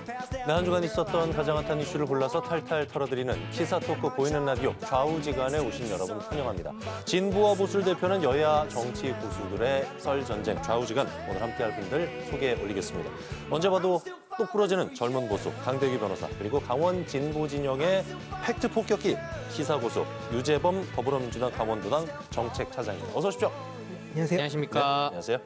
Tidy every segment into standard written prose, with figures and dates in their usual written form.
네, 한 주간 있었던 가장 핫한 이슈를 골라서 탈탈 털어드리는 시사 토크 보이는 라디오 좌우지간에 오신 여러분 환영합니다. 진보와 보수를 대표하는 여야 정치 고수들의 썰 전쟁 좌우지간 오늘 함께할 분들 소개해 올리겠습니다. 언제 봐도 똑 부러지는 젊은 보수 강대규 변호사 그리고 강원 진보 진영의 팩트 폭격기 시사 고수 유재범 더불어민주당 강원도당 정책차장입니다. 어서 오십시오. 안녕하세요. 안녕하십니까. 네, 안녕하세요.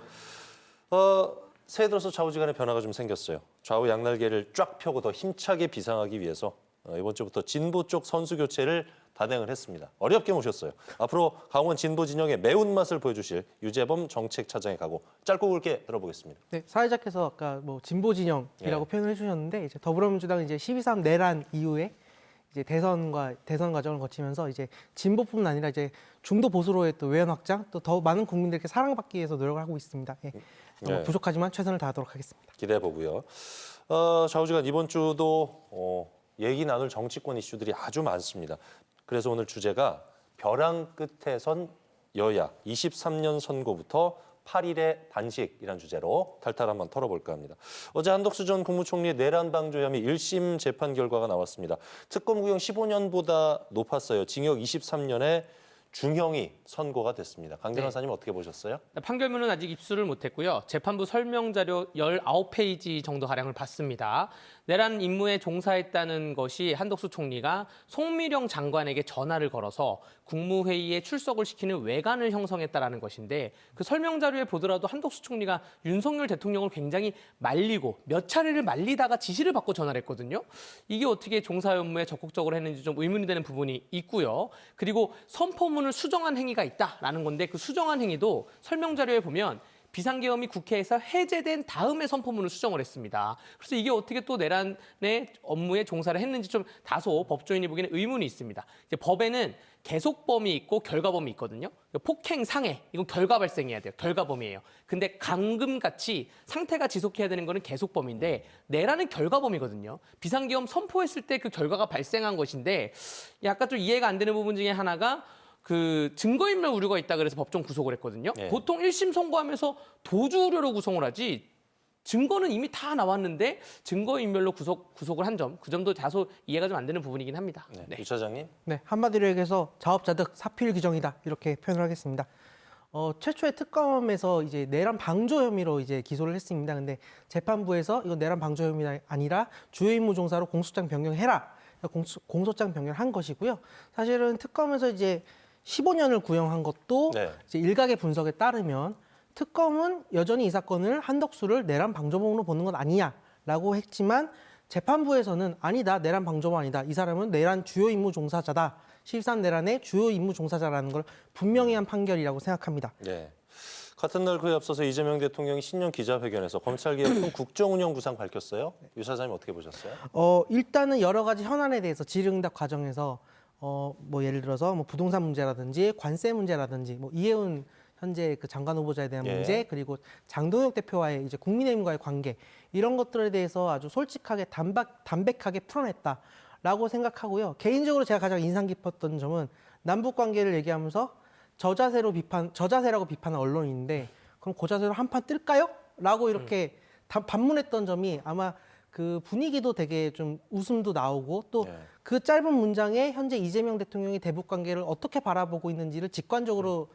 새해 들어서 좌우지간에 변화가 좀 생겼어요. 좌우 양날개를 쫙 펴고 더 힘차게 비상하기 위해서 이번 주부터 진보 쪽 선수 교체를 단행을 했습니다. 어렵게 모셨어요. 앞으로 강원 진보 진영의 매운맛을 보여주실 유재범 정책차장의 각오 짧고 굵게 들어보겠습니다. 네, 사회자께서 아까 진보 진영이라고 표현을 해주셨는데 이제 더불어민주당 이제 12.3 내란 이후에 이제 대선 과정을 거치면서 이제 진보뿐만 아니라 이제 중도 보수로의 또 외연 확장, 또 더 많은 국민들께 사랑받기 위해서 노력을 하고 있습니다. 부족하지만 최선을 다하도록 하겠습니다. 기대해 보고요. 좌우지간 이번 주도 얘기 나눌 정치권 이슈들이 아주 많습니다. 그래서 오늘 주제가 벼랑 끝에 선 여야 23년 선거부터 8일의 단식이라는 주제로 탈탈 한번 털어볼까 합니다. 어제 한덕수 전 국무총리의 내란 방조 혐의 1심 재판 결과가 나왔습니다. 특검 구형 15년보다 높았어요. 징역 23년에 중형이 선고가 됐습니다. 강 변호사님 어떻게 보셨어요? 판결문은 아직 입수를 못했고요. 재판부 설명 자료 19페이지 정도 가량을 봤습니다. 내란 임무에 종사했다는 것이 한덕수 총리가 송미령 장관에게 전화를 걸어서 국무회의에 출석을 시키는 외관을 형성했다라는 것인데 그 설명 자료에 보더라도 한덕수 총리가 윤석열 대통령을 굉장히 말리고 몇 차례를 말리다가 지시를 받고 전화를 했거든요. 이게 어떻게 종사 업무에 적극적으로 했는지 좀 의문이 되는 부분이 있고요. 그리고 선포문을 수정한 행위가 있다라는 건데 그 수정한 행위도 설명 자료에 보면 비상계엄이 국회에서 해제된 다음에 선포문을 수정을 했습니다. 그래서 이게 어떻게 또 내란의 업무에 종사를 했는지 좀 다소 법조인이 보기에는 의문이 있습니다. 이제 법에는 계속범이 있고 결과범이 있거든요. 폭행, 상해, 이건 결과 발생해야 돼요. 결과범이에요. 근데 감금같이 상태가 지속해야 되는 거는 계속범인데 내란은 결과범이거든요. 비상계엄 선포했을 때 그 결과가 발생한 것인데 약간 좀 이해가 안 되는 부분 중에 하나가 그 증거인멸 우려가 있다 그래서 법정 구속을 했거든요. 네. 보통 1심 선고하면서 도주 우려로 구속을 하지 증거는 이미 다 나왔는데 증거인멸로 구속을 한 점, 그 점도 다소 이해가 좀 안 되는 부분이긴 합니다. 네. 유 차장님. 네, 한마디로 얘기해서 자업자득 사필 규정이다 이렇게 표현을 하겠습니다. 최초의 특검에서 이제 내란 방조 혐의로 이제 기소를 했습니다. 근데 재판부에서 이건 내란 방조 혐의가 아니라 주요 임무 종사로 공소장 변경해라. 공소장 변경한 것이고요. 사실은 특검에서 이제 15년을 구형한 것도 네. 이제 일각의 분석에 따르면 특검은 여전히 이 사건을 한덕수를 내란 방조범으로 보는 건 아니냐라고 했지만 재판부에서는 아니다, 내란 방조범 아니다. 이 사람은 내란 주요 임무 종사자다. 13 내란의 주요 임무 종사자라는 걸 분명히 한 판결이라고 생각합니다. 네. 같은 날 그에 앞서서 이재명 대통령이 신년 기자회견에서 검찰개혁 국정운영 구상 밝혔어요. 유 차장님 어떻게 보셨어요? 일단은 여러 가지 현안에 대해서 질의응답 과정에서 예를 들어서 부동산 문제라든지 관세 문제라든지 이해운 현재 그 장관 후보자에 대한 문제 그리고 장동혁 대표와의 이제 국민의힘과의 관계 이런 것들에 대해서 아주 솔직하게 담백하게 풀어냈다라고 생각하고요. 개인적으로 제가 가장 인상 깊었던 점은 남북 관계를 얘기하면서 저자세라고 비판한 언론인데 그럼 그 자세로 한판 뜰까요? 라고 이렇게 반문했던 점이 아마 그 분위기도 되게 좀 웃음도 나오고 또 그 짧은 문장에 현재 이재명 대통령이 대북 관계를 어떻게 바라보고 있는지를 직관적으로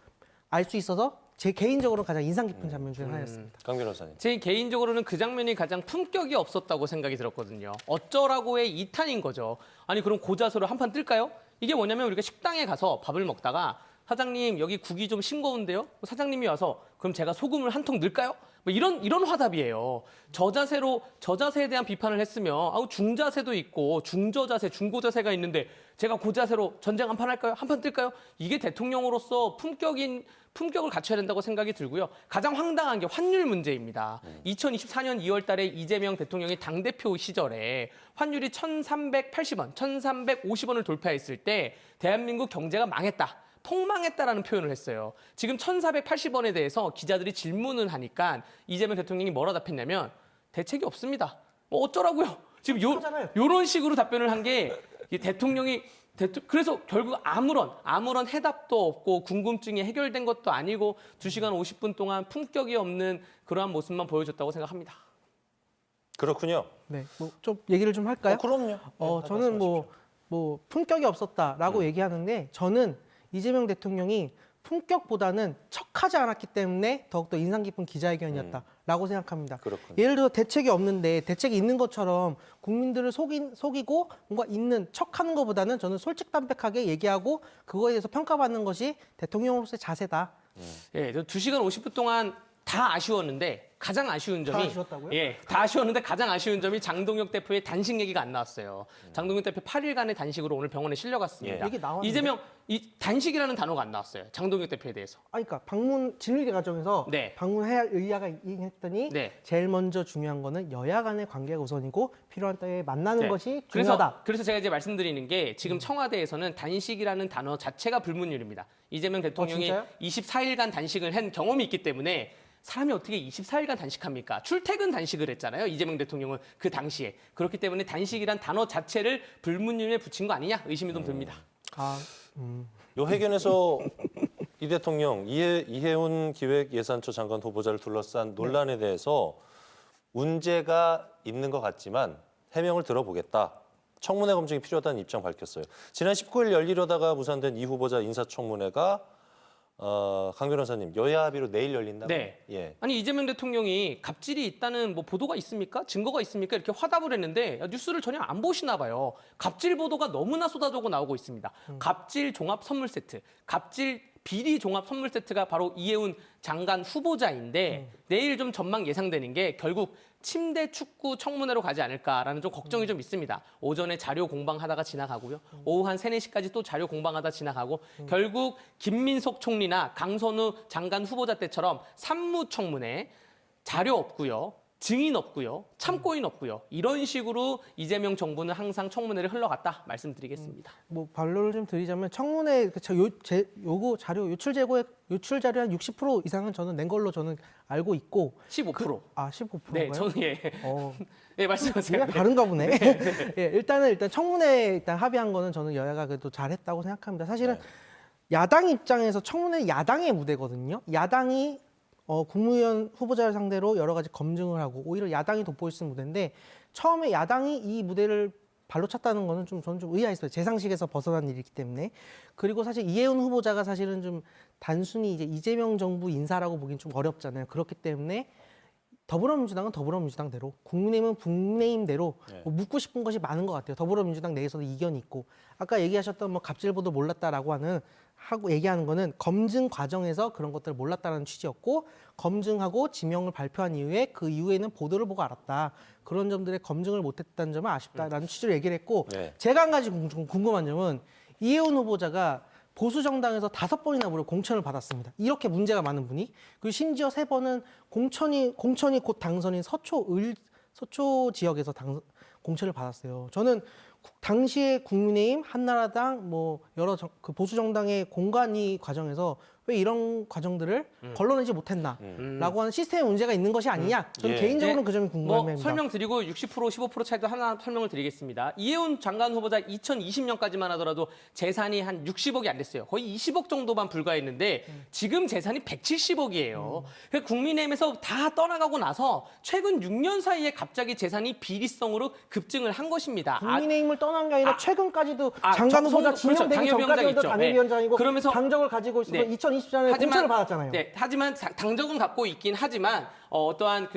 알 수 있어서 제 개인적으로 가장 인상 깊은 장면 중 하나였습니다. 강 변호사님. 제 개인적으로는 그 장면이 가장 품격이 없었다고 생각이 들었거든요. 어쩌라고의 2탄인 거죠. 아니 그럼 고자소를 한판 뜰까요? 이게 뭐냐면 우리가 식당에 가서 밥을 먹다가 사장님 여기 국이 좀 싱거운데요? 사장님이 와서 그럼 제가 소금을 한 통 넣을까요? 이런 화답이에요. 저자세에 대한 비판을 했으면 중자세도 있고 중저자세, 중고자세가 있는데 제가 고자세로 전쟁 한판 할까요? 한판 뜰까요? 이게 대통령으로서 품격을 갖춰야 된다고 생각이 들고요. 가장 황당한 게 환율 문제입니다. 2024년 2월 달에 이재명 대통령이 당대표 시절에 환율이 1,380원, 1,350원을 돌파했을 때 대한민국 경제가 망했다. 폭망했다라는 표현을 했어요. 지금 1,480원에 대해서 기자들이 질문을 하니까 이재명 대통령이 뭐라 답했냐면 대책이 없습니다. 어쩌라고요? 지금 요런 식으로 답변을 한 게 대통령이 그래서 결국 아무런 해답도 없고 궁금증이 해결된 것도 아니고 2시간 50분 동안 품격이 없는 그러한 모습만 보여줬다고 생각합니다. 그렇군요. 네, 뭐 좀 얘기를 좀 할까요? 그럼요. 저는 뭐 품격이 없었다라고 얘기하는데 저는 이재명 대통령이 품격보다는 척하지 않았기 때문에 더욱더 인상 깊은 기자회견이었다라고 생각합니다. 그렇군요. 예를 들어 대책이 없는데 대책이 있는 것처럼 국민들을 속이고 뭔가 있는 척하는 것보다는 저는 솔직담백하게 얘기하고 그거에 대해서 평가받는 것이 대통령으로서의 자세다. 예, 2시간 50분 동안 다 아쉬웠는데 가장 아쉬운 점이 다 아쉬웠다고요? 예, 다 아쉬웠는데 가장 아쉬운 점이 장동혁 대표의 단식 얘기가 안 나왔어요. 장동혁 대표 8일간의 단식으로 오늘 병원에 실려갔습니다. 예. 이게 나왔는데? 이재명 이 단식이라는 단어가 안 나왔어요. 장동혁 대표에 대해서. 아니, 그러니까 방문 진료계 과정에서 네. 방문해야 할 의야가 있긴 했더니 네. 제일 먼저 중요한 거는 여야 간의 관계가 우선이고 필요한 때에 만나는 네. 것이 중요하다. 그래서 제가 이제 말씀드리는 게 지금 청와대에서는 단식이라는 단어 자체가 불문율입니다. 이재명 대통령이 진짜요? 24일간 단식을 한 경험이 있기 때문에 사람이 어떻게 24일간 단식합니까? 출퇴근 단식을 했잖아요. 이재명 대통령은 그 당시에. 그렇기 때문에 단식이란 단어 자체를 불문율에 붙인 거 아니냐 의심이 좀 듭니다. 요 회견에서 이 대통령 이해운 기획예산처 장관 후보자를 둘러싼 논란에 대해서 문제가 있는 것 같지만 해명을 들어보겠다. 청문회 검증이 필요하다는 입장 밝혔어요. 지난 19일 열리려다가 무산된 이 후보자 인사청문회가 강 변호사님 여야 합의로 내일 열린다고? 네. 예. 아니 이재명 대통령이 갑질이 있다는 뭐 보도가 있습니까? 증거가 있습니까? 이렇게 화답을 했는데 뉴스를 전혀 안 보시나 봐요. 갑질 보도가 너무나 쏟아지고 나오고 있습니다. 갑질 종합 선물 세트, 갑질 비리 종합 선물 세트가 바로 이해운 장관 후보자인데 내일 좀 전망 예상되는 게 결국 침대 축구 청문회로 가지 않을까라는 좀 걱정이 좀 있습니다. 오전에 자료 공방하다가 지나가고요. 오후 한 3, 4시까지 또 자료 공방하다 지나가고 결국 김민석 총리나 강선우 장관 후보자 때처럼 산무청문회 자료 없고요. 증인 없고요. 참고인 없고요. 이런 식으로 이재명 정부는 항상 청문회를 흘러갔다 말씀드리겠습니다. 뭐 반론을 좀 드리자면 청문회 요구 자료 유출 자료 한 60% 이상은 저는 낸 걸로 저는 알고 있고 15%. 15%인가요? 네, 저는 예. 어, 네, 말씀하세요. 그냥 다른가 보네. 예, 일단 청문회 합의한 거는 저는 여야가 그래도 잘했다고 생각합니다. 사실은 야당 입장에서 청문회 야당의 무대거든요. 야당이 국무위원 후보자를 상대로 여러 가지 검증을 하고 오히려 야당이 돋보일 무대인데 처음에 야당이 이 무대를 발로 찼다는 거는 저는 좀 의아했어요. 제 상식에서 벗어난 일이기 때문에. 그리고 사실 이해운 후보자가 사실은 좀 단순히 이제 이재명 정부 인사라고 보기엔 좀 어렵잖아요. 그렇기 때문에 더불어민주당은 더불어민주당대로, 국민의힘은 국민의힘대로 뭐 묻고 싶은 것이 많은 것 같아요. 더불어민주당 내에서도 이견이 있고 아까 얘기하셨던 뭐 갑질보도 몰랐다라고 얘기하는 거는 검증 과정에서 그런 것들을 몰랐다는 취지였고 검증하고 지명을 발표한 이후에 그 이후에는 보도를 보고 알았다. 그런 점들의 검증을 못했다는 점은 아쉽다라는 취지로 얘기를 했고 제가 한 가지 궁금한 점은 이해운 후보자가 보수 정당에서 5번이나 무려 공천을 받았습니다. 이렇게 문제가 많은 분이 그리고 심지어 3번은 공천이 곧 당선인 서초 지역에서 공천을 받았어요. 저는 당시에 국민의힘, 한나라당, 뭐 여러 그 보수 정당의 공관위 과정에서 왜 이런 과정들을 걸러내지 못했나라고 하는 시스템에 문제가 있는 것이 아니냐. 저는 개인적으로는 그 점이 궁금합니다. 설명드리고 60% 15% 차이도 하나 설명을 드리겠습니다. 이해운 장관 후보자 2020년까지만 하더라도 재산이 한 60억이 안 됐어요. 거의 20억 정도만 불과했는데 지금 재산이 170억이에요. 국민의힘에서 다 떠나가고 나서 최근 6년 사이에 갑자기 재산이 비리성으로 급증을 한 것입니다. 국민의힘을 떠난 게 아니라 최근까지도 아, 장관 후보자 그렇죠. 지명되기 전까지도 있죠. 당협위원장이고 그러면서 당적을 가지고 있어서 2024년에 공천을 받았잖아요. 네, 하지만 당적은 갖고 있긴 하지만 어떠한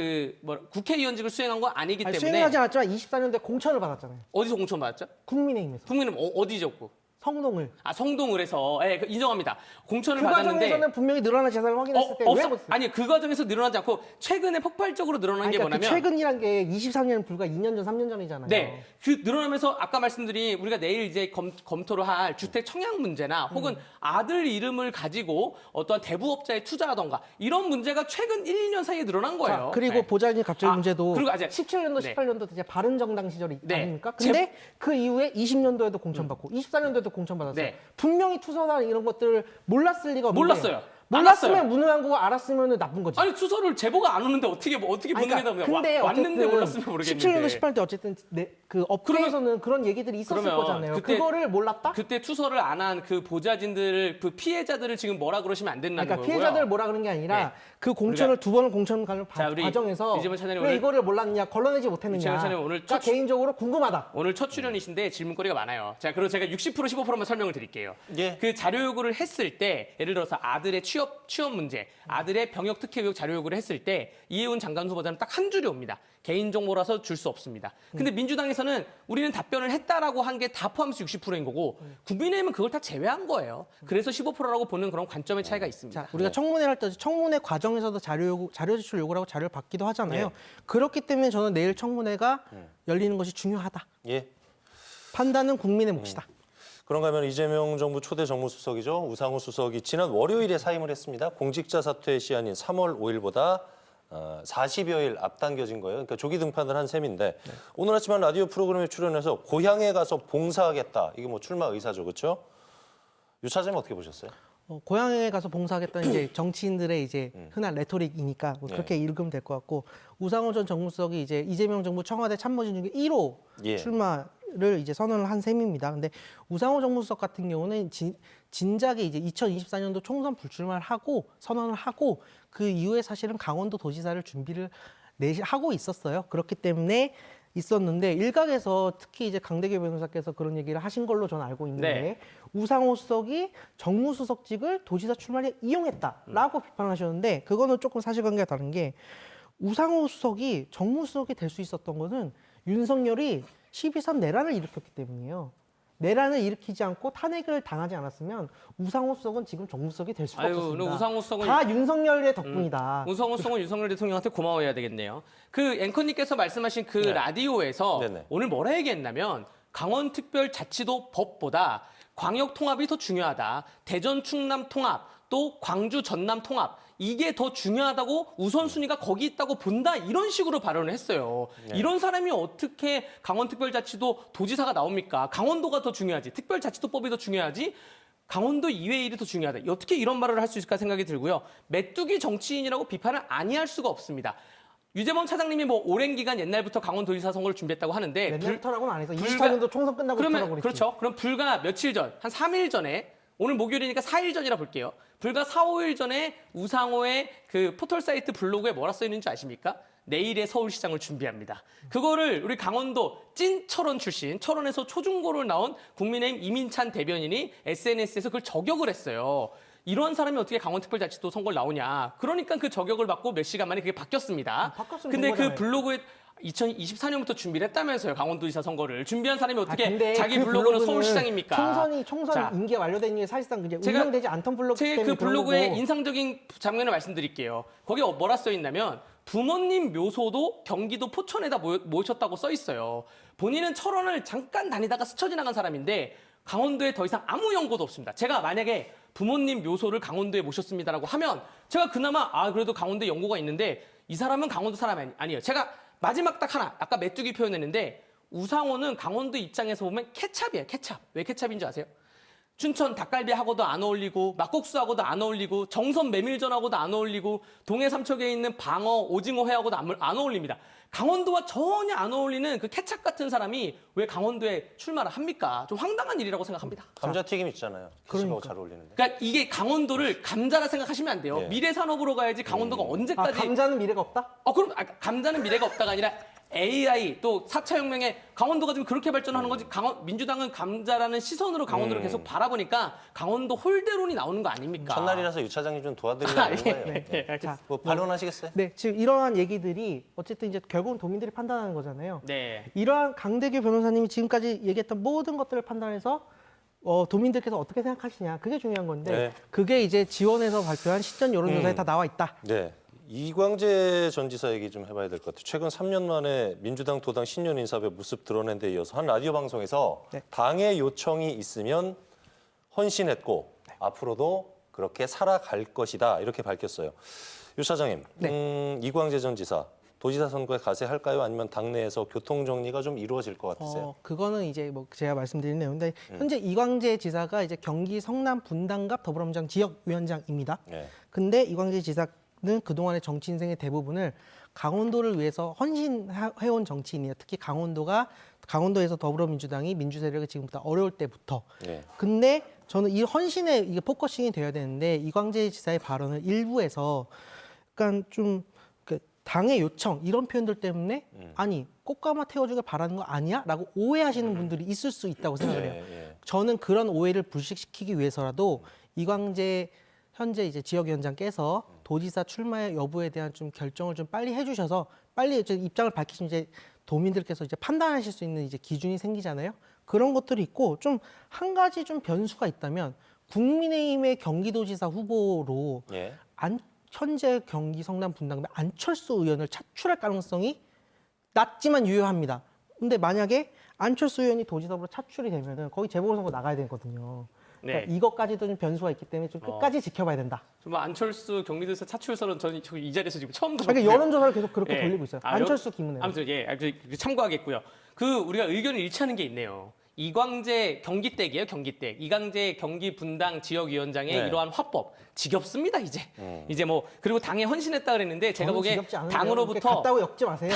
국회의원직을 수행한 건 아니기 때문에 수행하지 않았지만 24년도에 공천을 받았잖아요. 어디서 공천 받았죠? 국민의힘에서. 국민의힘 어디 적고? 성동을. 성동을 해서 인정합니다. 공천을 그 받았는데 과정에서는 분명히 늘어난 재산을 확인했을 때 왜 못했어요? 아니 그 과정에서 늘어나지 않고 최근에 폭발적으로 늘어난 게 뭐냐면 최근이란 게 23년 불과 2년 전, 3년 전이잖아요. 네, 그 늘어나면서 아까 말씀드린 우리가 내일 이제 검토를 할 주택 청약 문제나 혹은 아들 이름을 가지고 어떠한 대부업자에 투자하던가 이런 문제가 최근 1, 2년 사이에 늘어난 거예요. 자, 그리고 보좌진 갑질 문제도 그리고 아직 17년도, 18년도 이제 바른정당 시절이 네. 아닙니까? 근데 그 이후에 20년도에도 공천받고 24년도에도 공천받았어요. 네. 분명히 투서나 이런 것들을 몰랐을 리가 없는데 몰랐어요. 몰랐으면 무능한 거고 알았으면 나쁜 거지. 아니 투서를 제보가 안 오는데 어떻게 무능하다면 근데 왔는데 몰랐으면 모르겠는데. 17년도 18년 때 어쨌든 그 업계에서는 그런 얘기들이 있었을 그러면 거잖아요. 그때- 그거를 몰랐다? 그때 투서를 안 한 그 보좌진들, 그 피해자들을 지금 뭐라 그러시면 안 된다는 그러니까 거고요. 피해자들 뭐라 그런 게 아니라 네. 그 공천을 두 번을 공천하는 자, 우리 과정에서 이재명 차장님 왜 오늘- 이거를 몰랐느냐, 걸러내지 못했느냐. 이재명 차장님 오늘 그러니까 개인적으로 궁금하다. 오늘 첫 출연이신데 질문거리가 많아요. 자, 그리고 제가 60% 15%만 설명을 드릴게요. 예. 그 자료 요구를 했을 때 예를 들어서 아들의 취업 문제, 아들의 병역 특혜 의혹 자료 요구를 했을 때 이해운 장관 후보자는 딱 한 줄이 옵니다. 개인 정보라서 줄 수 없습니다. 근데 민주당에서는 우리는 답변을 했다라고 한 게 다 포함해서 60%인 거고 국민의힘은 그걸 다 제외한 거예요. 그래서 15%라고 보는 그런 관점의 차이가 있습니다. 자, 우리가 청문회를 할 때 청문회 과정에서도 자료 제출 요구를 하고 자료를 받기도 하잖아요. 예. 그렇기 때문에 저는 내일 청문회가 열리는 것이 중요하다. 예. 판단은 국민의 몫이다. 그런가 하면 이재명 정부 초대 정무수석이죠. 우상호 수석이 지난 월요일에 사임을 했습니다. 공직자 사퇴 시한인 3월 5일보다 40여일 앞당겨진 거예요. 그러니까 조기 등판을 한 셈인데 오늘 아침 라디오 프로그램에 출연해서 고향에 가서 봉사하겠다. 이게 뭐 출마 의사죠, 그렇죠? 유 차장님 어떻게 보셨어요? 고향에 가서 봉사하겠다는 이제 정치인들의 이제 흔한 레토릭이니까 뭐 그렇게 읽으면 될 것 같고 우상호 전 정무수석이 이제 이재명 정부 청와대 참모진 중에 1호 예. 출마를 이제 선언을 한 셈입니다. 근데 우상호 정무수석 같은 경우는 진작에 이제 2024년도 총선 불출마를 하고 선언을 하고 그 이후에 사실은 강원도 도지사를 준비를 하고 있었어요. 그렇기 때문에 있었는데 일각에서 특히 이제 강대규 변호사께서 그런 얘기를 하신 걸로 저는 알고 있는데 네. 우상호 수석이 정무수석직을 도지사 출마에 이용했다라고 비판하셨는데 그거는 조금 사실관계가 다른 게 우상호 수석이 정무수석이 될 수 있었던 거는 윤석열이 12.3 내란을 일으켰기 때문이에요. 내란을 일으키지 않고 탄핵을 당하지 않았으면 우상호 수석은 지금 정무수석이 될 수가 아유, 없었습니다. 우상호 수석은 다 윤석열의 덕분이다. 우상호 수석은 윤석열 대통령한테 고마워해야 되겠네요. 그 앵커님께서 말씀하신 그 네. 라디오에서 네네. 오늘 뭐라 얘기했냐면 강원특별자치도 법보다 광역 통합이 더 중요하다. 대전 충남 통합, 또 광주 전남 통합 이게 더 중요하다고 우선순위가 거기 있다고 본다 이런 식으로 발언을 했어요. 네. 이런 사람이 어떻게 강원특별자치도 도지사가 나옵니까? 강원도가 더 중요하지. 특별자치도법이 더 중요하지. 강원도 이외 일이 더 중요하다. 어떻게 이런 말을 할 수 있을까 생각이 들고요. 메뚜기 정치인이라고 비판을 아니할 수가 없습니다. 유재범 차장님이 뭐 오랜 기간 옛날부터 강원도지사 선거를 준비했다고 하는데 옛날부터라고는 안 해서 24년도 총선 끝나고 그러면 그랬지. 그렇죠. 그럼 불과 며칠 전, 한 3일 전에 오늘 목요일이니까 4일 전이라 볼게요. 불과 4, 5일 전에 우상호의 그 포털 사이트 블로그에 뭐라 써 있는지 아십니까? 내일의 서울시장을 준비합니다. 그거를 우리 강원도 찐 철원 출신, 철원에서 초중고를 나온 국민의힘 이민찬 대변인이 SNS에서 그걸 저격을 했어요. 이런 사람이 어떻게 강원특별자치도 선거를 나오냐. 그러니까 그 저격을 받고 몇 시간 만에 그게 바뀌었습니다. 바뀌었으면 근데 된 그 거잖아요. 블로그에 2024년부터 준비를 했다면서요. 강원도지사 선거를. 준비한 사람이 어떻게 근데 자기 그 블로그는 블로그는 서울시장입니까? 총선 자, 임기가 완료된 게 사실상 이제 제가 운영되지 않던 블로그 제 때문에 그 그런 블로그에 거고. 인상적인 장면을 말씀드릴게요. 거기 뭐라 써 있냐면 부모님 묘소도 경기도 포천에다 모셨다고 써 있어요. 본인은 철원을 잠깐 다니다가 스쳐 지나간 사람인데 강원도에 더 이상 아무 연고도 없습니다. 제가 만약에 부모님 묘소를 강원도에 모셨습니다라고 하면 제가 그나마 그래도 강원도에 연고가 있는데 이 사람은 강원도 사람이 아니에요. 제가 마지막 딱 하나 아까 메뚜기 표현했는데 우상호는 강원도 입장에서 보면 케찹이에요. 케찹. 왜 케찹인 줄 아세요? 춘천 닭갈비하고도 안 어울리고 막국수하고도 안 어울리고 정선 메밀전하고도 안 어울리고 동해 삼척에 있는 방어, 오징어 회하고도 안 어울립니다. 강원도와 전혀 안 어울리는 그 케찹 같은 사람이 왜 강원도에 출마를 합니까? 좀 황당한 일이라고 생각합니다. 감자튀김 있잖아요. 그러니까. 케첩하고 잘 어울리는데. 그러니까 이게 강원도를 감자라 생각하시면 안 돼요. 네. 미래 산업으로 가야지 강원도가 언제까지 감자는 미래가 없다? 그럼 감자는 미래가 없다가 아니라 AI 또 4차 혁명에 강원도가 지금 그렇게 발전하는 거지. 민주당은 감자라는 시선으로 강원도를 계속 바라보니까 강원도 홀대론이 나오는 거 아닙니까? 첫날이라서 유 차장님 좀 도와드리려는 거예요. 네. 자, 뭐 반론하시겠어요? 네, 지금 이러한 얘기들이 어쨌든 이제 결국은 도민들이 판단하는 거잖아요. 네. 이러한 강대규 변호사님이 지금까지 얘기했던 모든 것들을 판단해서 도민들께서 어떻게 생각하시냐 그게 중요한 건데 네. 그게 이제 지원해서 발표한 시전 여론조사에 다 나와 있다. 네. 이광재 전 지사 얘기 좀 해봐야 될 것 같아요. 최근 3년 만에 민주당 도당 신년 인사배 모습 드러낸 데 이어서 한 라디오 방송에서 네. 당의 요청이 있으면 헌신했고 앞으로도 그렇게 살아갈 것이다 이렇게 밝혔어요. 유 차장님, 이광재 전 지사 도지사 선거에 가세할까요? 아니면 당내에서 교통 정리가 좀 이루어질 것 같으세요? 그거는 이제 뭐 제가 말씀드린 내용인데 현재 이광재 지사가 이제 경기 성남 분당갑 더불어민주당 지역위원장입니다. 네. 근데 이광재 지사는 그동안의 정치 인생의 대부분을 강원도를 위해서 헌신해온 정치인이에요. 특히 강원도에서 더불어민주당이 민주 세력이 지금부터 어려울 때부터. 네. 근데 저는 이 헌신에 이게 포커싱이 돼야 되는데 이광재 지사의 발언을 일부에서 약간 좀 그 당의 요청 이런 표현들 때문에 아니 꽃가마 태워주길 바라는 거 아니야?라고 오해하시는 분들이 있을 수 있다고 생각을 해요. 예. 저는 그런 오해를 불식시키기 위해서라도 이광재 현재 이제 지역위원장께서 도지사 출마 여부에 대한 좀 결정을 좀 빨리 해주셔서 빨리 이제 입장을 밝히시면 이제 도민들께서 이제 판단하실 수 있는 이제 기준이 생기잖아요. 그런 것들이 있고 좀 한 가지 좀 변수가 있다면 국민의힘의 경기도지사 후보로 예. 현재 경기 성남 분당갑 안철수 의원을 차출할 가능성이 낮지만 유효합니다. 근데 만약에 안철수 의원이 도지사로 차출이 되면은 거기 재보궐선거 나가야 되거든요. 그러니까 네. 이것까지도 좀 변수가 있기 때문에 좀 끝까지 지켜봐야 된다. 정말 안철수 경기도지사 차출설은 저는 이 자리에서 지금 처음 들었고요. 그러니까 여론조사를 계속 그렇게 예. 돌리고 있어요. 아, 안철수 김은혜. 아무튼 예, 참고하겠고요. 우리가 의견을 일치하는 게 있네요. 이광재 경기댁이에요, 경기댁. 이광재 경기 분당 지역위원장의 네. 이러한 화법 지겹습니다 이제. 이제 뭐 그리고 당에 헌신했다 그랬는데 제가 저는 보기에 지겹지 않은데요. 당으로부터 갔다고 엮지 마세요.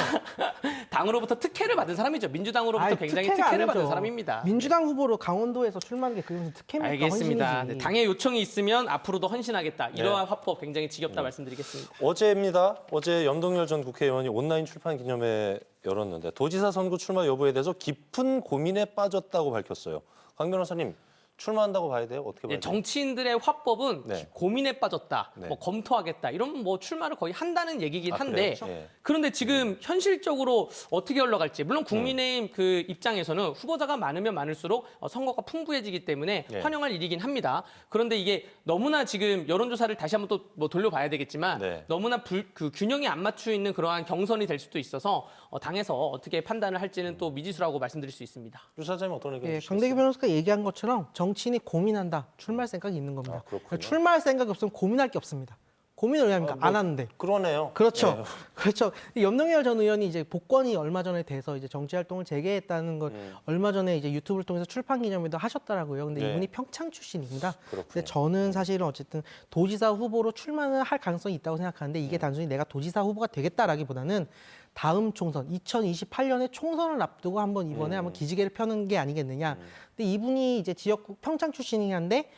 당으로부터 특혜를 받은 사람이죠. 민주당으로부터 아이, 굉장히 특혜가 특혜를 받은 아니죠. 사람입니다. 민주당 후보로 강원도에서 출마하는 게 그게 무슨 특혜입니까? 알겠습니다. 헌신이지. 네, 당의 요청이 있으면 앞으로도 헌신하겠다. 이러한 화법 굉장히 지겹다 네. 말씀드리겠습니다. 어제입니다. 어제 염동열 전 국회의원이 온라인 출판 기념회 열었는데 도지사 선거 출마 여부에 대해서 깊은 고민에 빠졌다고 밝혔어요. 강 변호사님 출마한다고 봐야 돼요? 어떻게 봐야 예, 돼요? 정치인들의 화법은 네. 고민에 빠졌다, 네. 뭐 검토하겠다 이런 뭐 출마를 거의 한다는 얘기긴 아, 한데 그래요? 예. 그런데 지금 현실적으로 어떻게 흘러갈지 물론 국민의힘 그 입장에서는 후보자가 많으면 많을수록 선거가 풍부해지기 때문에 예. 환영할 일이긴 합니다. 그런데 이게 너무나 지금 여론조사를 다시 한번 또 뭐 돌려봐야 되겠지만 네. 너무나 그 균형이 안 맞춰 있는 그러한 경선이 될 수도 있어서 당에서 어떻게 판단을 할지는 또 미지수라고 말씀드릴 수 있습니다. 유 사장님 어떤 의견 예, 주시겠어요? 강대규 변호사가 얘기한 것처럼 정치인이 고민한다, 출마할 생각이 있는 겁니다. 아, 그렇군요. 출마할 생각이 없으면 고민할 게 없습니다. 고민을 왜 합니까? 안 하는데. 그러네요. 그렇죠. 예. 그렇죠. 염동열 전 의원이 이제 복권이 얼마 전에 돼서 이제 정치 활동을 재개했다는 걸 얼마 전에 이제 유튜브를 통해서 출판 기념회도 하셨더라고요. 근데 네. 이분이 평창 출신입니다. 그렇군요. 근데 저는 사실은 어쨌든 도지사 후보로 출마는 할 가능성이 있다고 생각하는데 이게 단순히 내가 도지사 후보가 되겠다라기보다는 다음 총선 2028년에 총선을 앞두고 한번 이번에 한번 기지개를 펴는 게 아니겠느냐. 근데 이분이 이제 지역구 평창 출신이긴 한데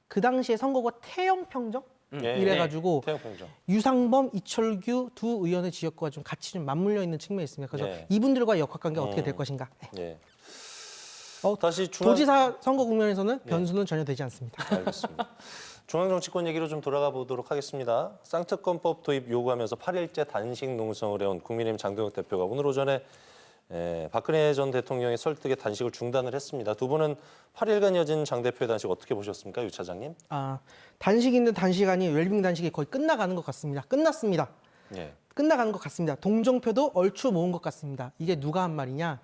그 당시에 선거가 태영 평정 예. 이래가지고 태양평정. 유상범, 이철규 두 의원의 지역구가 좀 같이 좀 맞물려 있는 측면이 있습니다. 그래서 네. 이분들과의 역학관계가 어떻게 될 것인가. 예. 어, 다시 중앙 도지사 선거 국면에서는 변수는 전혀 되지 않습니다. 알겠습니다. 중앙정치권 얘기로 좀 돌아가 보도록 하겠습니다. 쌍특검법 도입 요구하면서 8일째 단식 농성을 해온 국민의힘 장동혁 대표가 오늘 오전에 박근혜 전 대통령의 설득에 단식을 중단을 했습니다. 두 분은 8일간 이어진 장 대표의 단식 어떻게 보셨습니까, 유 차장님? 아, 단식인데 단식 아니 웰빙 단식이 거의 끝나가는 것 같습니다. 끝났습니다. 예. 끝나가는 것 같습니다. 동정표도 얼추 모은 것 같습니다. 이게 누가 한 말이냐?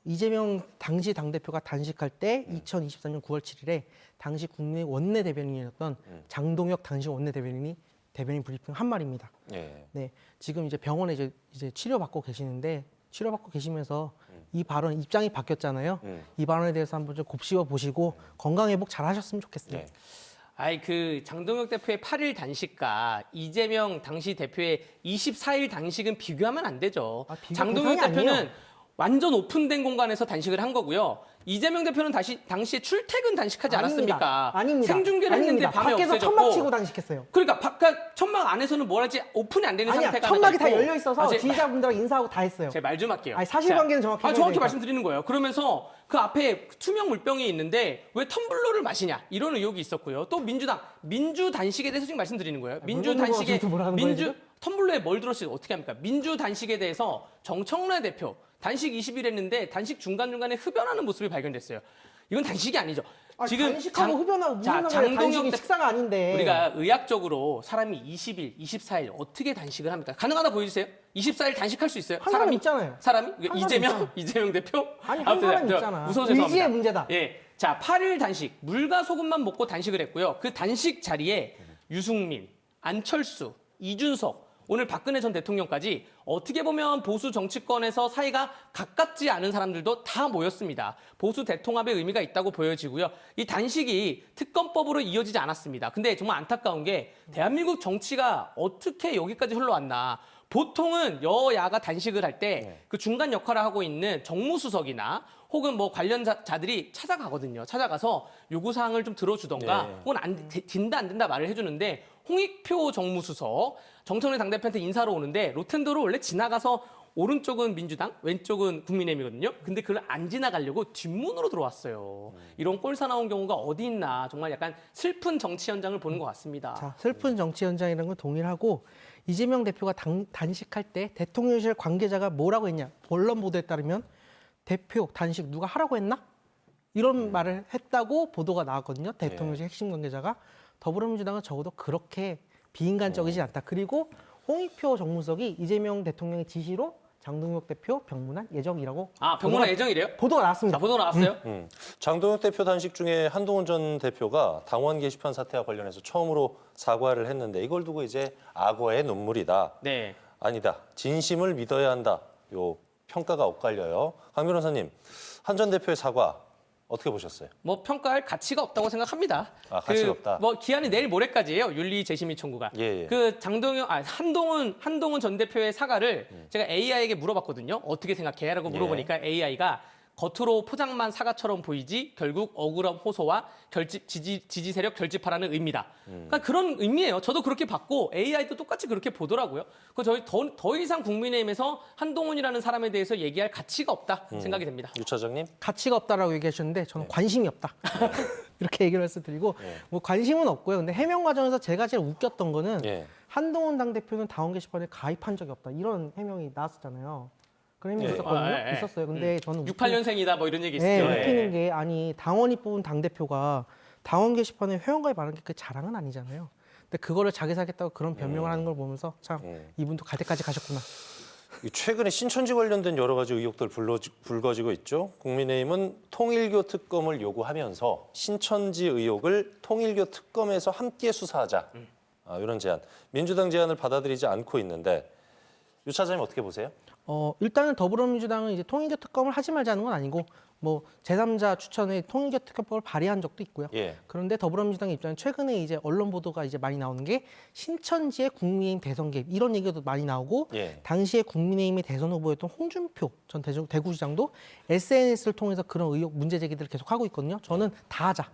이재명 당시 당대표가 단식할 때 2023년 9월 7일에 당시 국내 원내 대변인이었던 장동혁 당시 원내 대변인이 대변인 브리핑 한 말입니다. 예. 네, 지금 이제 병원에 이제 치료받고 계시는데 치료받고 계시면서 이 발언 입장이 바뀌었잖아요. 이 발언에 대해서 한번 좀 곱씹어 보시고 건강 회복 잘 하셨으면 좋겠습니다. 예. 아이 그 장동혁 대표의 8일 단식과 이재명 당시 대표의 24일 단식은 비교하면 안 되죠. 아, 비교 장동혁 대상이 대표는 아니에요. 완전 오픈된 공간에서 단식을 한 거고요. 이재명 대표는 당시에 출퇴근 단식하지 않았습니까? 아닙니다. 생중계를 했는데 아닙니다. 밤에 밖에서 없애졌고. 천막 치고 단식했어요. 그러니까 바깥 천막 안에서는 뭘 하지 오픈이 안 되는 아니야, 상태가 천막이 하나가 다 있고. 열려 있어서 지지자분들하고 인사하고 다 했어요. 제 말 좀 할게요. 아니, 사실관계는 자, 정확히 해야 정확히 되니까. 말씀드리는 거예요. 그러면서 그 앞에 투명 물병이 있는데 왜 텀블러를 마시냐 이런 의혹이 있었고요. 또 민주 단식에 대해서 지금 말씀드리는 거예요. 민주 모르는 거 단식에 가지고 뭐라는 거예요, 지금? 텀블러에 뭘 들었어요? 어떻게 합니까? 민주 단식에 대해서 정청래 대표 단식 20일 했는데 단식 중간중간에 흡연하는 모습이 발견됐어요. 이건 단식이 아니죠. 아, 단식하고 흡연하고 무슨 상관이에요? 장동혁 단식이 대- 식사가 아닌데. 우리가 의학적으로 사람이 20일, 24일 어떻게 단식을 합니까? 가능하다 보여주세요. 24일 단식할 수 있어요? 한 사람 있잖아요. 사람이? 사람 이재명? 있잖아. 이재명 대표? 아니, 한 아무튼 사람 저 있잖아. 무서워서 죄송합니다. 의지의 문제다. 예. 자, 8일 단식. 물과 소금만 먹고 단식을 했고요. 그 단식 자리에 유승민, 안철수, 이준석, 오늘 박근혜 전 대통령까지 어떻게 보면 보수 정치권에서 사이가 가깝지 않은 사람들도 다 모였습니다. 보수 대통합의 의미가 있다고 보여지고요. 이 단식이 특검법으로 이어지지 않았습니다. 근데 정말 안타까운 게 대한민국 정치가 어떻게 여기까지 흘러왔나. 보통은 여야가 단식을 할 때 그 중간 역할을 하고 있는 정무수석이나 혹은 뭐 관련자들이 찾아가거든요. 찾아가서 요구사항을 좀 들어주던가 네. 혹은 된다 안 된다 말을 해주는데 홍익표 정무수석 정청래 당대표한테 인사로 오는데 로텐도로 원래 지나가서 오른쪽은 민주당, 왼쪽은 국민의힘이거든요. 근데 그걸 안 지나가려고 뒷문으로 들어왔어요. 이런 꼴사 나온 경우가 어디 있나 정말 약간 슬픈 정치 현장을 보는 것 같습니다. 자, 슬픈 정치 현장이라는 건 동일하고 이재명 대표가 단식할 때 대통령실 관계자가 뭐라고 했냐? 언론 보도에 따르면 대표 단식 누가 하라고 했나? 이런 말을 했다고 보도가 나왔거든요. 대통령실 핵심 관계자가. 더불어민주당은 적어도 그렇게 비인간적이지 않다. 그리고 홍익표 정무석이 이재명 대통령의 지시로 장동혁 대표 병문안 예정이라고. 아, 병문안 예정이래요? 보도가 나왔습니다. 자, 보도 나왔어요? 장동혁 대표 단식 중에 한동훈 전 대표가 당원 게시판 사태와 관련해서 처음으로 사과를 했는데 이걸 두고 이제 악어의 눈물이다. 네. 아니다. 진심을 믿어야 한다. 요 평가가 엇갈려요. 강 변호사님, 한 전 대표의 사과 어떻게 보셨어요? 뭐 평가할 가치가 없다고 생각합니다. 아, 가치가 없다. 뭐 기한이 내일 모레까지예요. 윤리 재심의 청구가. 예. 그 한동훈 전 대표의 사과를 제가 AI에게 물어봤거든요. 어떻게 생각해?라고 물어보니까 AI가 겉으로 포장만 사과처럼 보이지 결국 억울함 호소와 지지 세력 결집하라는 의미다. 그러니까 그런 의미예요. 저도 그렇게 봤고 AI도 똑같이 그렇게 보더라고요. 그 저희 더 이상 국민의힘에서 한동훈이라는 사람에 대해서 얘기할 가치가 없다 생각이 됩니다. 유 차장님? 가치가 없다라고 얘기하셨는데 저는 관심이 없다. 이렇게 얘기를 말씀드리고 뭐 관심은 없고요. 근데 해명 과정에서 제가 제일 웃겼던 거는 예. 한동훈 당대표는 당원 게시판에 가입한 적이 없다. 이런 해명이 나왔었잖아요. 그런 해명이 예. 있었거든요. 있었어요. 근데 저는 68년생이다 뭐 이런 얘기 있었죠. 네, 웃기는 게 아니 당원이 뽑은 당대표가 당원 게시판에 회원가입 안 한 게 그 자랑은 아니잖아요. 근데 그거를 자기 사겠다고 그런 변명을 하는 걸 보면서 참 이분도 갈 때까지 가셨구나. 최근에 신천지 관련된 여러 가지 의혹들 불거지고 있죠. 국민의힘은 통일교 특검을 요구하면서 신천지 의혹을 통일교 특검에서 함께 수사하자. 이런 제안. 민주당 제안을 받아들이지 않고 있는데 유 차장님 어떻게 보세요? 일단은 더불어민주당은 이제 통일교 특검을 하지 말자는 건 아니고 뭐 제3자 추천의 통일교 특검법을 발의한 적도 있고요. 예. 그런데 더불어민주당 입장은 최근에 이제 언론 보도가 이제 많이 나오는 게 신천지의 국민의힘 대선 개입 이런 얘기도 많이 나오고 예. 당시에 국민의힘의 대선 후보였던 홍준표 전 대구시장도 SNS를 통해서 그런 의혹 문제 제기들을 계속 하고 있거든요. 저는 다 하자.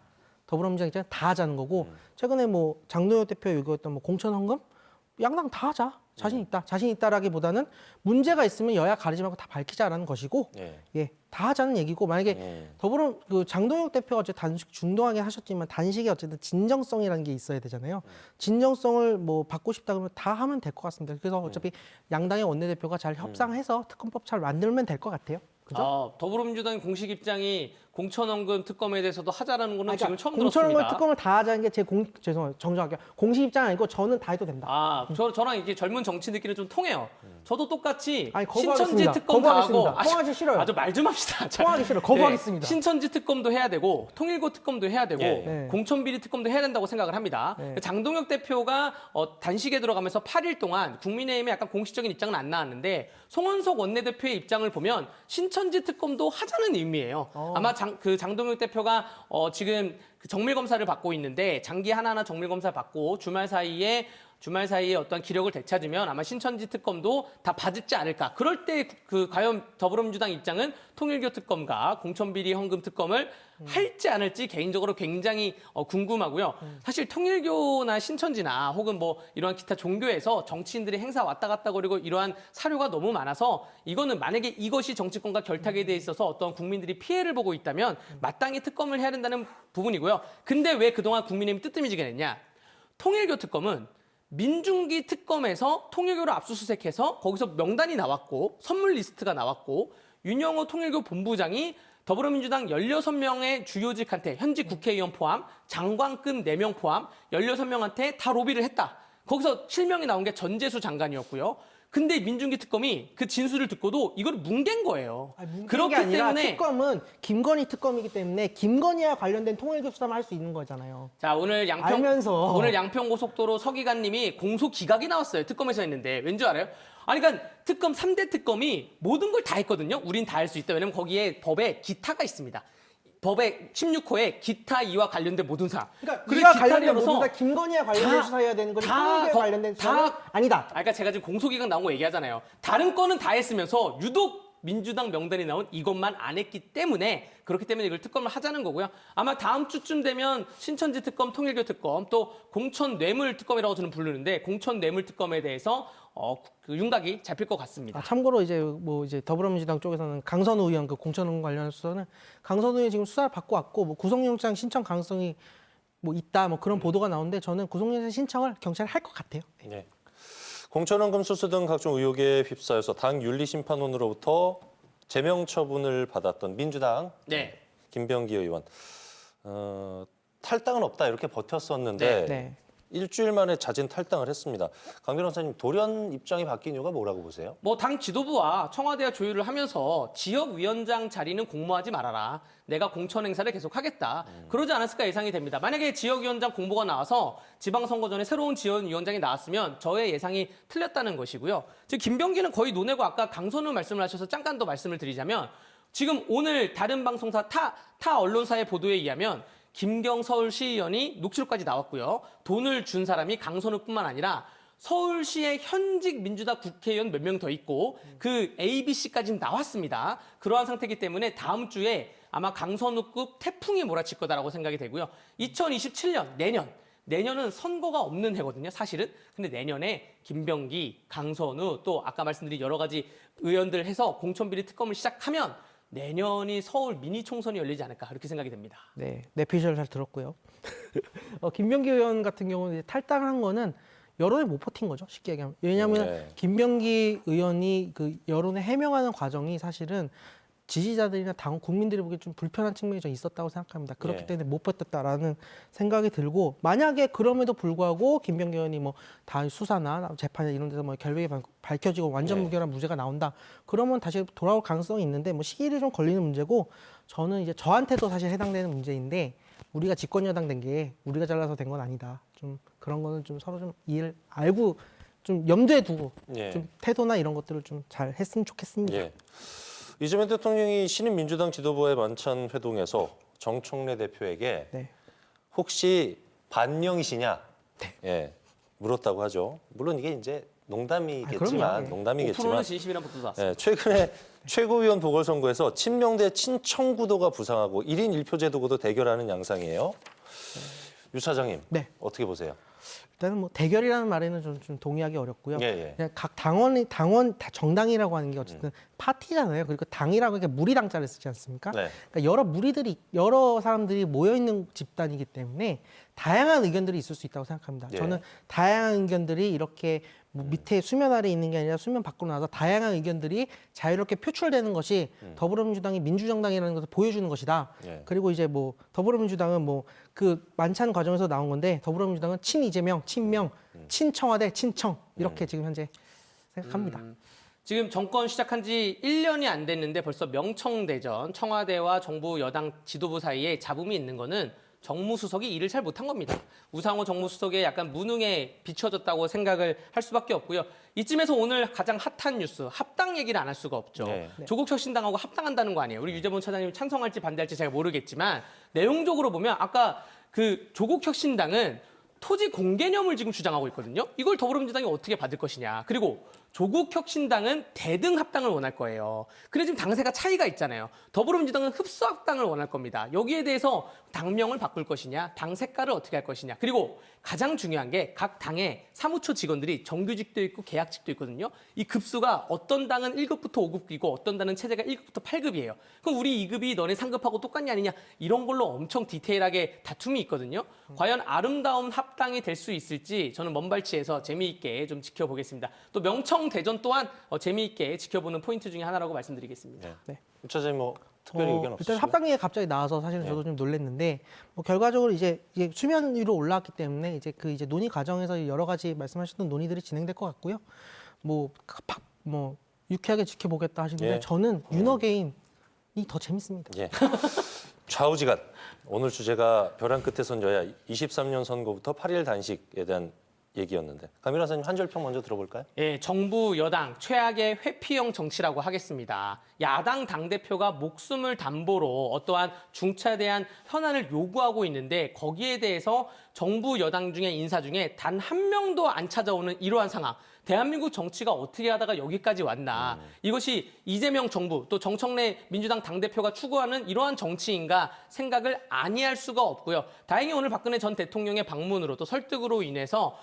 더불어민주당 입장은 다 하자는 거고 최근에 뭐 장동혁 대표 요구했던 뭐 공천 헌금 양당 다 하자. 자신 있다라기보다는 문제가 있으면 여야 가리지 말고 다 밝히자라는 것이고, 다 하자는 얘기고 만약에 장동혁 대표가 어제 단식 중도하게 하셨지만 단식이 어쨌든 진정성이라는 게 있어야 되잖아요. 진정성을 뭐 받고 싶다 그러면 다 하면 될 것 같습니다. 그래서 어차피 양당의 원내대표가 잘 협상해서 특검법 잘 만들면 될 것 같아요. 그죠? 더불어민주당의 공식 입장이 공천헌금 특검에 대해서도 하자라는 거는 지금 처음 공천헌금 들었습니다. 특검을 다 하자는 게 죄송해요. 정정할게요. 공식 입장이 아니고 저는 다 해도 된다. 저랑 이게 젊은 정치인들끼리 좀 통해요. 저도 똑같이 아니, 신천지 거부하겠습니다. 특검 다 하고 거부하겠습니다. 통하기 싫어요. 말 좀 합시다. 통하기 싫어요. 거부하겠습니다. 신천지 특검도 해야 되고 통일교 특검도 해야 되고 네. 공천비리 특검도 해야 된다고 생각을 합니다. 네. 장동혁 대표가 단식에 들어가면서 8일 동안 국민의힘의 약간 공식적인 입장은 안 나왔는데 송원석 원내대표의 입장을 보면 신천지 특검도 하자는 의미예요. 아마 장동혁 대표가 지금 정밀 검사를 받고 있는데 장기 하나하나 정밀 검사 받고 주말 사이에 어떤 기력을 되찾으면 아마 신천지 특검도 다 받지 않을까. 그럴 때 과연 더불어민주당 입장은 통일교 특검과 공천비리 헌금 특검을 할지 안 할지 개인적으로 굉장히 궁금하고요. 사실 통일교나 신천지나 혹은 뭐 이러한 기타 종교에서 정치인들이 행사 왔다 갔다 거리고 이러한 사료가 너무 많아서 이거는 만약에 이것이 정치권과 결탁에 돼 있어서 어떤 국민들이 피해를 보고 있다면 마땅히 특검을 해야 된다는 부분이고요. 근데 왜 그동안 국민의힘이 뜨뜨미지게 됐냐? 통일교 특검은 민중기 특검에서 통일교를 압수수색해서 거기서 명단이 나왔고 선물 리스트가 나왔고 윤영호 통일교 본부장이 더불어민주당 16명의 주요직한테 현직 국회의원 포함 장관급 4명 포함 16명한테 다 로비를 했다. 거기서 실명이 나온 게 전재수 장관이었고요. 근데 민중기 특검이 그 진술을 듣고도 이걸 뭉갠 거예요. 아니, 뭉갠 그렇기 게 아니라 때문에 특검은 김건희 특검이기 때문에 김건희와 관련된 통일교 수사만 할 수 있는 거잖아요. 자, 알면서. 오늘 양평고속도로 서기관님이 공소 기각이 나왔어요. 특검에서 했는데 왠 줄 알아요? 아니 그러니까 특검 3대 특검이 모든 걸 다 했거든요. 우린 다 할 수 있다. 왜냐면 거기에 법에 기타가 있습니다. 법의 16호에 기타 이와 관련된 모든 사항. 그러니까 그리고 이와 기타를 관련된 열어서 모든 다 김건희와 관련된 다- 수사해야 되는 거지 다 통일교에 거- 관련된 다- 수사는 아니다. 그러니까 제가 지금 공소기각 나온 거 얘기하잖아요. 다른 거는 다 했으면서 유독 민주당 명단이 나온 이것만 안 했기 때문에 그렇기 때문에 이걸 특검을 하자는 거고요. 아마 다음 주쯤 되면 신천지 특검, 통일교 특검, 또 공천 뇌물 특검이라고 저는 부르는데 공천 뇌물 특검에 대해서 그 윤곽이 잡힐 것 같습니다. 참고로 이제 더불어민주당 쪽에서는 강선우 의원 그 공천 관련 수사는 강선우 의원 지금 수사를 받고 왔고 뭐 구속영장 신청 가능성이 뭐 있다 뭐 그런 보도가 나오는데 저는 구속영장 신청을 경찰이 할 것 같아요. 네. 공천원금 수수 등 각종 의혹에 휩싸여서 당 윤리심판원으로부터 제명 처분을 받았던 민주당 네. 김병기 의원 탈당은 없다 이렇게 버텼었는데 네. 일주일 만에 자진 탈당을 했습니다. 강 변호사님 돌연 입장이 바뀐 이유가 뭐라고 보세요? 뭐 당 지도부와 청와대와 조율을 하면서 지역위원장 자리는 공모하지 말아라. 내가 공천 행사를 계속하겠다. 그러지 않았을까 예상이 됩니다. 만약에 지역위원장 공보가 나와서 지방선거 전에 새로운 지역위원장이 나왔으면 저의 예상이 틀렸다는 것이고요. 지금 김병기는 거의 논외고 아까 강선우 말씀을 하셔서 잠깐 더 말씀을 드리자면 지금 오늘 다른 방송사 타 언론사의 보도에 의하면 김경 서울시의원이 녹취록까지 나왔고요. 돈을 준 사람이 강선우뿐만 아니라 서울시의 현직 민주당 국회의원 몇 명 더 있고 그 ABC까지 나왔습니다. 그러한 상태이기 때문에 다음 주에 아마 강선우급 태풍이 몰아칠 거다라고 생각이 되고요. 2027년 내년은 선거가 없는 해거든요. 사실은. 근데 내년에 김병기, 강선우 또 아까 말씀드린 여러 가지 의원들 해서 공천비리 특검을 시작하면 내년이 서울 미니 총선이 열리지 않을까 그렇게 생각이 됩니다. 네, 내피셜 잘 들었고요. 김병기 의원 같은 경우는 이제 탈당한 거는 여론에 못 버틴 거죠. 쉽게 얘기하면. 왜냐하면 네. 김병기 의원이 그 여론에 해명하는 과정이 사실은 지지자들이나 당 국민들이 보기에 좀 불편한 측면이 좀 있었다고 생각합니다. 그렇기 네. 때문에 못 버텼다라는 생각이 들고 만약에 그럼에도 불구하고 김병기 의원이 뭐 다 수사나 재판이나 이런 데서 뭐 결백이 밝혀지고 완전 네. 무결한 무죄가 나온다. 그러면 다시 돌아올 가능성이 있는데 뭐 시일이 좀 걸리는 문제고 저는 이제 저한테도 사실 해당되는 문제인데 우리가 집권 여당 된 게 우리가 잘라서 된 건 아니다. 좀 그런 거는 좀 서로 좀 이해를 알고 좀 염두에 두고 예. 좀 태도나 이런 것들을 좀 잘 했으면 좋겠습니다. 예. 이재명 대통령이 신임 민주당 지도부의 만찬 회동에서 정청래 대표에게 네. 혹시 반영이시냐? 예. 물었다고 하죠. 물론 이게 이제 농담이겠지만 그럼요. 예. 5%는 농담이겠지만 진심이라는 보도도 나왔습니다. 예, 최근에 최고위원 보궐선거에서 친명 대 친청 구도가 부상하고 1인 1표 제도 구도 대결하는 양상이에요. 유 차장님, 네. 어떻게 보세요? 일단은 뭐 대결이라는 말에는 좀 동의하기 어렵고요. 예, 예. 그냥 각 정당이라고 하는 게 어쨌든 파티잖아요. 그리고 당이라고 이렇게 무리당자를 쓰지 않습니까? 네. 그러니까 여러 사람들이 모여 있는 집단이기 때문에 다양한 의견들이 있을 수 있다고 생각합니다. 예. 저는 다양한 의견들이 이렇게 뭐 밑에 수면 아래 있는 게 아니라 수면 밖으로 나와서 다양한 의견들이 자유롭게 표출되는 것이 더불어민주당이 민주정당이라는 것을 보여주는 것이다. 예. 그리고 이제 뭐 더불어민주당은 뭐 그 만찬 과정에서 나온 건데 더불어민주당은 친 이재명, 친명, 친청와대, 친청 이렇게 지금 현재 생각합니다. 지금 정권 시작한 지 1년이 안 됐는데 벌써 명청대전, 청와대와 정부 여당 지도부 사이에 잡음이 있는 거는 정무수석이 일을 잘 못한 겁니다. 우상호 정무수석의 약간 무능에 비춰졌다고 생각을 할 수밖에 없고요. 이쯤에서 오늘 가장 핫한 뉴스, 합당 얘기를 안 할 수가 없죠. 네. 조국혁신당하고 합당한다는 거 아니에요. 우리 유재문 차장님 찬성할지 반대할지 제가 모르겠지만 내용적으로 보면 아까 그 조국혁신당은 토지 공개념을 지금 주장하고 있거든요. 이걸 더불어민주당이 어떻게 받을 것이냐. 그리고 조국혁신당은 대등 합당을 원할 거예요. 그래 지금 당세가 차이가 있잖아요. 더불어민주당은 흡수 합당을 원할 겁니다. 여기에 대해서 당명을 바꿀 것이냐, 당 색깔을 어떻게 할 것이냐. 그리고 가장 중요한 게 각 당의 사무처 직원들이 정규직도 있고 계약직도 있거든요. 이 급수가 어떤 당은 1급부터 5급이고 어떤 당은 체제가 1급부터 8급이에요. 그럼 우리 2급이 너네 상급하고 똑같냐 아니냐 이런 걸로 엄청 디테일하게 다툼이 있거든요. 과연 아름다운 합당이 될 수 있을지 저는 먼발치에서 재미있게 좀 지켜보겠습니다. 또 명청대전 또한 재미있게 지켜보는 포인트 중에 하나라고 말씀드리겠습니다. 네. 네. 유 차장님 뭐 특별히 의견 일단 없으시고요? 합당 얘기가 갑자기 나와서 사실은 네. 저도 좀 놀랐는데 뭐 결과적으로 이제 수면 위로 올라왔기 때문에 이제 논의 과정에서 여러 가지 말씀하셨던 논의들이 진행될 것 같고요. 뭐 유쾌하게 지켜보겠다 하시는데 예. 저는 윤어게인이 더 재밌습니다. 예. 좌우지간. 오늘 주제가 벼랑 끝에 선 여야 23년 선거부터 8일 단식에 대한 얘기였는데 강민아 선생님 한 줄 평 먼저 들어볼까요? 예, 정부 여당 최악의 회피형 정치라고 하겠습니다. 야당 당대표가 목숨을 담보로 어떠한 중차대한 현안을 요구하고 있는데 거기에 대해서 정부 여당 중에 인사 중에 단 한 명도 안 찾아오는 이러한 상황. 대한민국 정치가 어떻게 하다가 여기까지 왔나. 이것이 이재명 정부 또 정청래 민주당 당대표가 추구하는 이러한 정치인가 생각을 아니할 수가 없고요. 다행히 오늘 박근혜 전 대통령의 방문으로 또 설득으로 인해서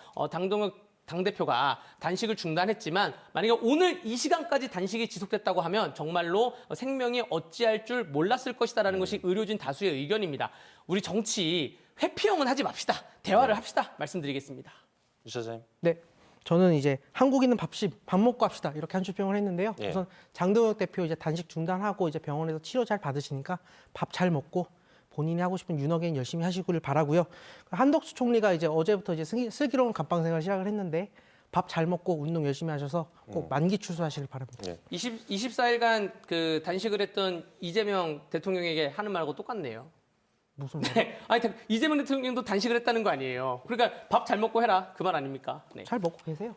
당대표가 단식을 중단했지만 만약에 오늘 이 시간까지 단식이 지속됐다고 하면 정말로 생명이 어찌할 줄 몰랐을 것이다라는 것이 의료진 다수의 의견입니다. 우리 정치 회피형은 하지 맙시다. 대화를 합시다. 말씀드리겠습니다. 유 차장님. 네. 저는 이제 한국인은 밥 먹고 합시다 이렇게 한 줄 평을 했는데요. 예. 우선 장동혁 대표 이제 단식 중단하고 이제 병원에서 치료 잘 받으시니까 밥 잘 먹고 본인이 하고 싶은 윤어게인 열심히 하시길 바라고요. 한덕수 총리가 이제 어제부터 이제 슬기로운 감방 생활 시작을 했는데 밥 잘 먹고 운동 열심히 하셔서 꼭 만기 출소하시길 바랍니다. 예. 24일간 그 단식을 했던 이재명 대통령에게 하는 말하고 똑같네요. 무슨 말? 네. 아니, 이재명 대통령도 단식을 했다는 거 아니에요. 그러니까 밥 잘 먹고 해라. 그 말 아닙니까? 네. 잘 먹고 계세요?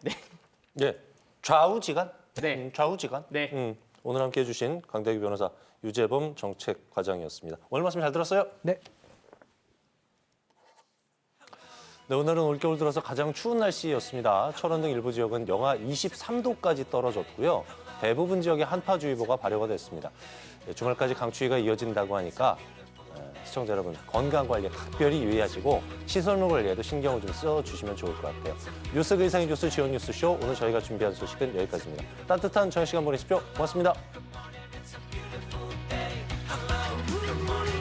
예. 좌우지간. 네. 좌우지간. 네. 오늘 함께해 주신 강대규 변호사 유재범 정책과장이었습니다. 오늘 말씀 잘 들었어요? 네. 네, 오늘은 올겨울 들어서 가장 추운 날씨였습니다. 철원 등 일부 지역은 영하 23도까지 떨어졌고요. 대부분 지역에 한파주의보가 발효가 됐습니다. 네, 주말까지 강추위가 이어진다고 하니까 시청자 여러분 건강 관리에 각별히 유의하시고 시설물 관리에도 신경을 좀 써주시면 좋을 것 같아요. 뉴스 그 이상의 뉴스 지원 뉴스쇼 오늘 저희가 준비한 소식은 여기까지입니다. 따뜻한 저녁 시간 보내십시오. 고맙습니다. Good morning.